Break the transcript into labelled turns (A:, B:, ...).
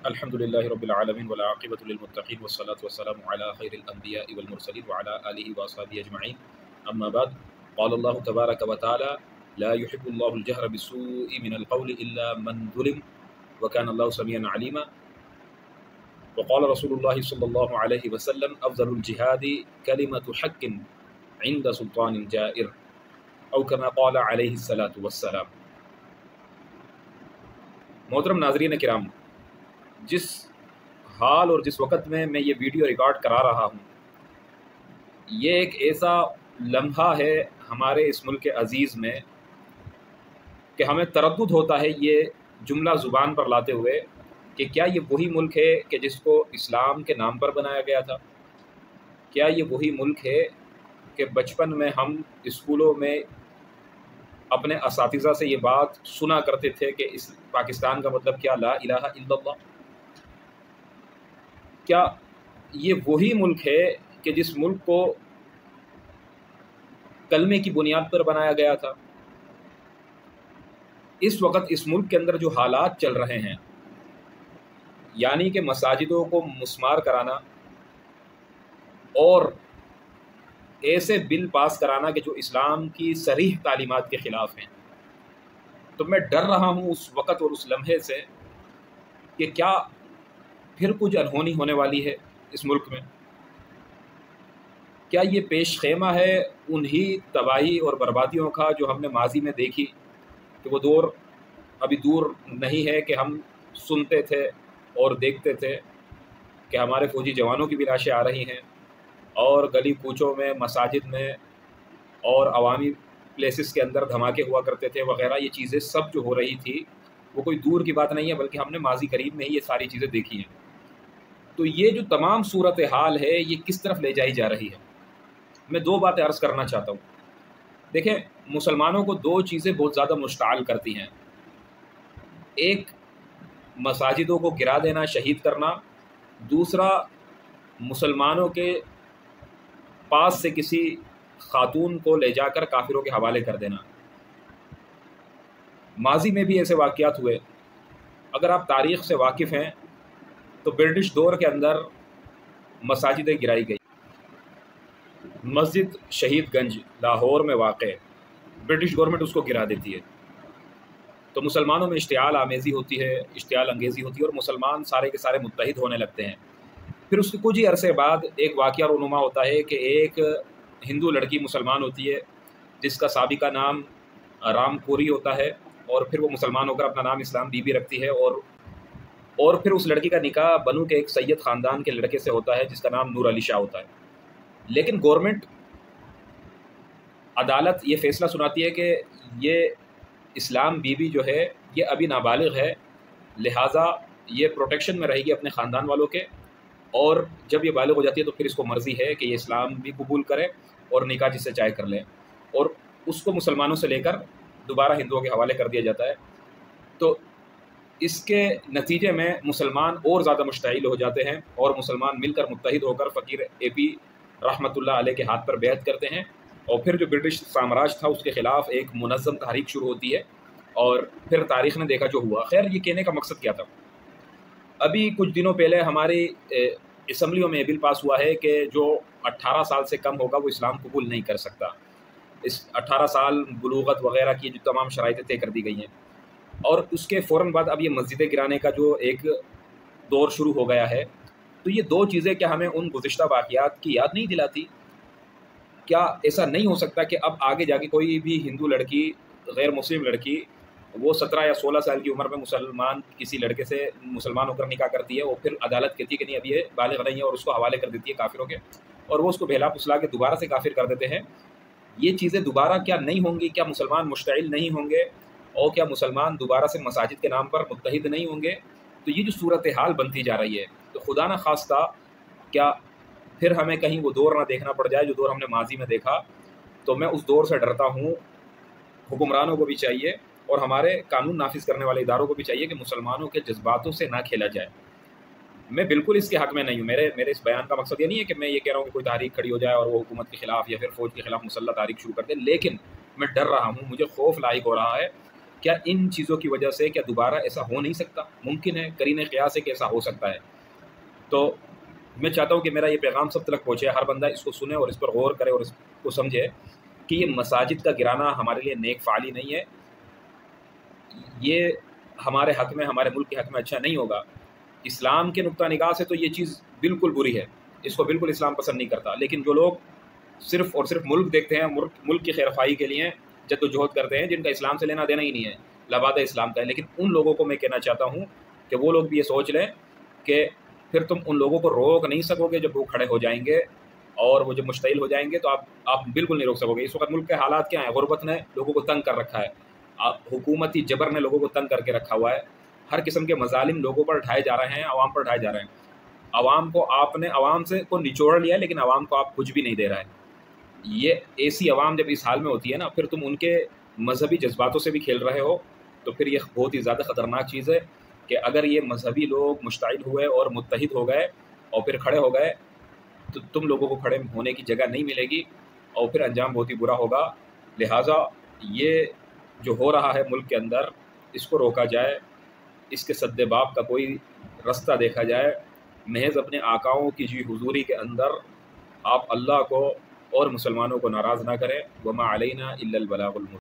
A: الحمد للہ رب العالمین والعاقبۃ للمتقین والصلاة والسلام علی خیر الانبیاء والمرسلین وعلی آلہ واصحابہ اجمعین اما بعد قال اللہ تبارک وتعالی لا يحب اللہ الجہر بالسوء من القول الا من ظلم وكان اللہ سمیعا علیما وقال رسول اللہ صلی اللہ علیہ وسلم افضل الجہاد کلمۃ حق عند سلطان جائر او كما قال علیہ الصلاۃ والسلام۔ محترم ناظرین کرام، جس حال اور جس وقت میں یہ ویڈیو ریکارڈ کرا رہا ہوں، یہ ایک ایسا لمحہ ہے ہمارے اس ملک عزیز میں کہ ہمیں تردد ہوتا ہے یہ جملہ زبان پر لاتے ہوئے کہ کیا یہ وہی ملک ہے کہ جس کو اسلام کے نام پر بنایا گیا تھا؟ کیا یہ وہی ملک ہے کہ بچپن میں ہم اسکولوں میں اپنے اساتذہ سے یہ بات سنا کرتے تھے کہ اس پاکستان کا مطلب کیا لا الہ الا اللہ؟ کیا یہ وہی ملک ہے کہ جس ملک کو کلمے کی بنیاد پر بنایا گیا تھا؟ اس وقت اس ملک کے اندر جو حالات چل رہے ہیں، یعنی کہ مساجدوں کو مسمار کرانا اور ایسے بل پاس کرانا کہ جو اسلام کی صریح تعلیمات کے خلاف ہیں، تو میں ڈر رہا ہوں اس وقت اور اس لمحے سے کہ کیا پھر کچھ انہونی ہونے والی ہے اس ملک میں؟ کیا یہ پیش خیمہ ہے انہی تباہی اور بربادیوں کا جو ہم نے ماضی میں دیکھی کہ وہ دور ابھی دور نہیں ہے کہ ہم سنتے تھے اور دیکھتے تھے کہ ہمارے فوجی جوانوں کی بھی لاشیں آ رہی ہیں اور گلی کوچوں میں، مساجد میں اور عوامی پلیسز کے اندر دھماکے ہوا کرتے تھے وغیرہ؟ یہ چیزیں سب جو ہو رہی تھی وہ کوئی دور کی بات نہیں ہے، بلکہ ہم نے ماضی قریب میں ہی یہ ساری چیزیں دیکھی ہیں۔ تو یہ جو تمام صورتحال ہے یہ کس طرف لے جائی جا رہی ہے؟ میں دو باتیں عرض کرنا چاہتا ہوں۔ دیکھیں، مسلمانوں کو دو چیزیں بہت زیادہ مشتعل کرتی ہیں۔ ایک مساجدوں کو گرا دینا، شہید کرنا، دوسرا مسلمانوں کے پاس سے کسی خاتون کو لے جا کر کافروں کے حوالے کر دینا۔ ماضی میں بھی ایسے واقعات ہوئے۔ اگر آپ تاریخ سے واقف ہیں تو برٹش دور کے اندر مساجدیں گرائی گئی۔ مسجد شہید گنج لاہور میں واقع، برٹش گورنمنٹ اس کو گرا دیتی ہے، تو مسلمانوں میں اشتعال آمیزی ہوتی ہے، اشتعال انگیزی ہوتی ہے اور مسلمان سارے کے سارے متحد ہونے لگتے ہیں۔ پھر اس کے کچھ ہی عرصے بعد ایک واقعہ رونما ہوتا ہے کہ ایک ہندو لڑکی مسلمان ہوتی ہے جس کا سابقہ نام رام پوری ہوتا ہے، اور پھر وہ مسلمان ہو کر اپنا نام اسلام بی بی رکھتی ہے، اور پھر اس لڑکی کا نکاح بنو کے ایک سید خاندان کے لڑکے سے ہوتا ہے جس کا نام نور علی شاہ ہوتا ہے۔ لیکن گورنمنٹ، عدالت یہ فیصلہ سناتی ہے کہ یہ اسلام بی بی جو ہے یہ ابھی نابالغ ہے، لہٰذا یہ پروٹیکشن میں رہے گی اپنے خاندان والوں کے، اور جب یہ بالغ ہو جاتی ہے تو پھر اس کو مرضی ہے کہ یہ اسلام بھی قبول کرے اور نکاح جس سے چاہے کر لے، اور اس کو مسلمانوں سے لے کر دوبارہ ہندوؤں کے حوالے کر دیا جاتا ہے۔ تو اس کے نتیجے میں مسلمان اور زیادہ مشتعل ہو جاتے ہیں اور مسلمان مل کر متحد ہو کر فقیر اے پی رحمۃ اللہ علیہ کے ہاتھ پر بیعت کرتے ہیں، اور پھر جو برٹش سامراج تھا اس کے خلاف ایک منظم تحریک شروع ہوتی ہے، اور پھر تاریخ نے دیکھا جو ہوا۔ خیر، یہ کہنے کا مقصد کیا تھا؟ ابھی کچھ دنوں پہلے ہماری اسمبلیوں میں بل پاس ہوا ہے کہ جو 18 سال سے کم ہوگا وہ اسلام قبول نہیں کر سکتا۔ اس 18 سال بلوغت وغیرہ کی جو تمام شرائطیں طے کر دی گئی ہیں، اور اس کے فوراً بعد اب یہ مسجدیں گرانے کا جو ایک دور شروع ہو گیا ہے۔ تو یہ دو چیزیں کیا ہمیں ان گزشتہ واقعات کی یاد نہیں دلاتی؟ کیا ایسا نہیں ہو سکتا کہ اب آگے جا کے کوئی بھی ہندو لڑکی، غیر مسلم لڑکی، وہ 17 یا 16 سال کی عمر میں مسلمان کسی لڑکے سے مسلمان ہو کر نکاح کرتی ہے، اور پھر عدالت کہتی ہے کہ نہیں اب یہ بالغ نہیں ہے، اور اس کو حوالے کر دیتی ہے کافروں کے، اور وہ اس کو بھیلا پسلا کے دوبارہ سے کافر کر دیتے ہیں؟ یہ چیزیں دوبارہ کیا نہیں ہوں گی؟ کیا مسلمان مشتعل نہیں ہوں گے؟ اور کیا مسلمان دوبارہ سے مساجد کے نام پر متحد نہیں ہوں گے؟ تو یہ جو صورتحال بنتی جا رہی ہے، تو خدا نہ خواستہ کیا پھر ہمیں کہیں وہ دور نہ دیکھنا پڑ جائے جو دور ہم نے ماضی میں دیکھا؟ تو میں اس دور سے ڈرتا ہوں۔ حکمرانوں کو بھی چاہیے اور ہمارے قانون نافذ کرنے والے اداروں کو بھی چاہیے کہ مسلمانوں کے جذباتوں سے نہ کھیلا جائے۔ میں بالکل اس کے حق میں نہیں ہوں، میرے اس بیان کا مقصد یہ نہیں ہے کہ میں یہ کہہ رہا ہوں کہ کوئی تحریک کھڑی ہو جائے اور وہ حکومت کے خلاف یا پھر فوج کے خلاف مسلح تحریک شروع کر دے، لیکن میں ڈر رہا ہوں، مجھے خوف لاحق ہو رہا ہے کیا ان چیزوں کی وجہ سے کیا دوبارہ ایسا ہو نہیں سکتا؟ ممکن ہے، قرین قیاس ہے کہ ایسا ہو سکتا ہے۔ تو میں چاہتا ہوں کہ میرا یہ پیغام سب تک پہنچے، ہر بندہ اس کو سنے اور اس پر غور کرے اور اس کو سمجھے کہ یہ مساجد کا گرانا ہمارے لیے نیک فعالی نہیں ہے، یہ ہمارے حق میں، ہمارے ملک کے حق میں اچھا نہیں ہوگا۔ اسلام کے نقطہ نگاہ سے تو یہ چیز بالکل بری ہے، اس کو بالکل اسلام پسند نہیں کرتا، لیکن جو لوگ صرف اور صرف ملک دیکھتے ہیں، ملک کی خیر خواہی کے لیے جد و جہد کرتے ہیں، جن کا اسلام سے لینا دینا ہی نہیں ہے، لبادہ اسلام کا ہے، لیکن ان لوگوں کو میں کہنا چاہتا ہوں کہ وہ لوگ بھی یہ سوچ لیں کہ پھر تم ان لوگوں کو روک نہیں سکو گے جب وہ کھڑے ہو جائیں گے اور وہ جب مشتعل ہو جائیں گے تو آپ بالکل نہیں روک سکو گے۔ اس وقت ملک کے حالات کیا ہیں؟ غربت نے لوگوں کو تنگ کر رکھا ہے، حکومتی جبر نے لوگوں کو تنگ کر کے رکھا ہوا ہے، ہر قسم کے مظالم لوگوں پر اٹھائے جا رہے ہیں، عوام پر اٹھائے جا رہے ہیں۔ عوام کو آپ نے عوام سے کو نچوڑ لیا، لیکن عوام کو آپ کچھ بھی نہیں دے رہا ہے۔ یہ ایسی عوام جب اس حال میں ہوتی ہے نا، پھر تم ان کے مذہبی جذباتوں سے بھی کھیل رہے ہو، تو پھر یہ بہت ہی زیادہ خطرناک چیز ہے کہ اگر یہ مذہبی لوگ مشتعل ہوئے اور متحد ہو گئے اور پھر کھڑے ہو گئے تو تم لوگوں کو کھڑے ہونے کی جگہ نہیں ملے گی اور پھر انجام بہت ہی برا ہوگا۔ لہٰذا یہ جو ہو رہا ہے ملک کے اندر، اس کو روکا جائے، اس کے سد باب کا کوئی رستہ دیکھا جائے، محض اپنے آقاؤں کی جی حضوری کے اندر آپ اللہ کو اور مسلمانوں کو ناراض نہ کریں۔ وما علینا الا البلاغ المبین۔